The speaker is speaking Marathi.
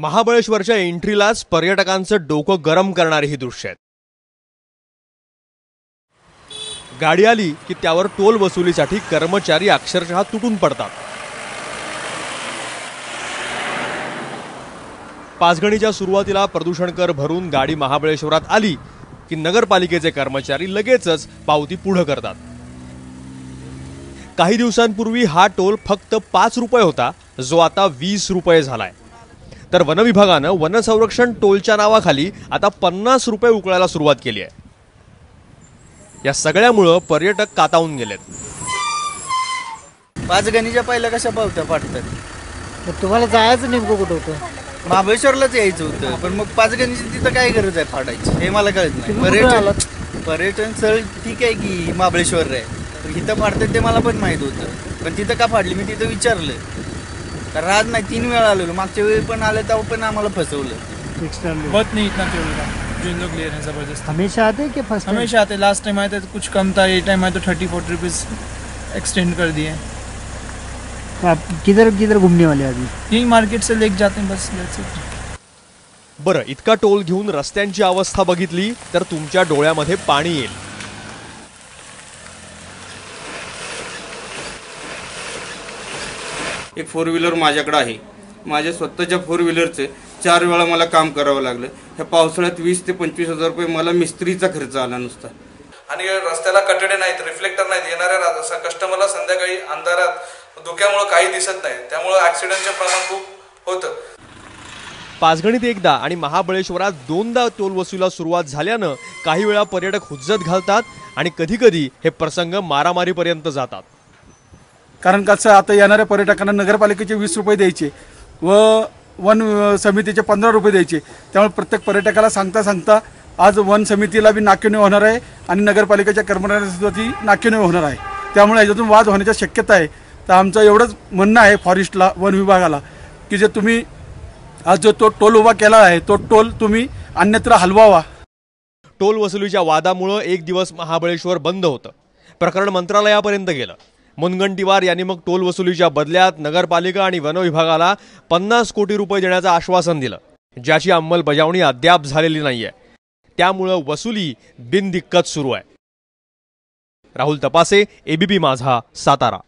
महाबळेश्वरच्या एंट्रीलाच पर्यटकांचं डोकं गरम करणारी ही दृश्य आहेत। गाडी आली की त्यावर टोल वसुलीसाठी कर्मचारी अक्षरशः तुटून पडतात। पाचगणीच्या सुरुवातीला प्रदूषण कर भरून गाडी महाबळेश्वरात आली की नगरपालिकेचे कर्मचारी लगेचच पावती पुढे करतात। काही दिवसांपूर्वी हा टोल फक्त 5 रुपये होता, जो आता 20 रुपये झालाय। तर वन विभागानं वन संरक्षण टोलच्या नावाखाली आता 50 रुपये उकळायला सुरुवात केली आहे। या सगळ्यामुळे पर्यटक कातावून गेलेत। पाचगणीच्या पहिल्या कशा पावत्या फाटतात? तुम्हाला जायचं नेमकं कुठं होतं? महाबळेश्वरलाच यायचं होतं, पण मग पाचगणीची तिथं काय गरज आहे फाटायची हे मला कळत नाही। पर्यटन स्थळ ठीक आहे की महाबळेश्वर आहे, पण इथं फाडतात ते मला पण माहित होतं, पण तिथं का फाडली मी तिथं विचारलं। कारण आज नाही 3 वेळा आलेलो, मागच्या वेळी पण आले तेव्हा पण आम्हाला फसवलं। बहुत नहीं इतना टोल का जो इन लोग ले रहे हैं जबरदस्त। हमेशा आते कि फर्स्ट टाइम? हमेशा आते। लास्ट टाइम आए थे तो कुछ कम था, ये टाइम आए तो 30-40 रुपीज एक्सटेंड कर दिए। आप किधर किधर घूमने वाले अभी? यही मार्केट से लेके जाते हैं बस। बरं, इतका टोल घेऊन रस्त्यांची अवस्था बघितली तर तुमच्या डोळ्यामध्ये पाणी येईल। एक 4 व्हीलर माझ्याकडे आहे। माझ्या स्वतःच्या 4 व्हीलरचे 4 वेळा मला काम करावं लागलं। ह्या पावसाळ्यात 20 ते 25 हजार रुपये मला मिस्त्रीचा खर्च आला नुसता। आणि रस्त्याला कटडे नाहीत, रिफ्लेक्टर नाहीत, येणाऱ्या कस्टमरला संध्याकाळी अंधारात धुक्यामुळे काही दिसत नाही, त्यामुळे ॲक्सिडेंटचे प्रमाण खूप होतं। पाचगणीत एकदा आणि महाबळेश्वरात 2दा टोल वसुलीला सुरुवात झाल्यानं काही वेळा पर्यटक हुज्जत घालतात आणि कधी-कधी हे प्रसंग मारामारीपर्यंत जातात। कारण कसं आता येणाऱ्या पर्यटकांना नगरपालिकेचे 20 रुपये द्यायचे व वन समितीचे 15 रुपये द्यायचे, त्यामुळे प्रत्येक पर्यटकाला सांगता आज वन समितीला बी नाकेनऊ होणार आहे आणि नगरपालिकेच्या कर्मचाऱ्यांना ती नाकेनऊ होणार आहे। त्यामुळे याच्यातून वाद होण्याची शक्यता आहे। तर आमचं एवढंच म्हणणं आहे फॉरेस्टला, वन विभागाला, की जे तुम्ही आज जो तो टोल उभा केला आहे तो टोल तुम्ही अन्यत्र हलवावा। टोल वसुलीच्या वादामुळे एक दिवस महाबळेश्वर बंद होतं। प्रकरण मंत्रालयापर्यंत गेलं। मुनगंटीवार यांनी मग टोल वसुलीच्या बदल्यात नगरपालिका आणि वन विभागाला 50 कोटी रुपये देण्याचं आश्वासन दिलं, ज्याची अंमलबजावणी अद्याप झालेली नाहीये। त्यामुळे वसुली बिनदिक्कत सुरू आहे। राहुल तपासे, एबीपी माझा, सातारा।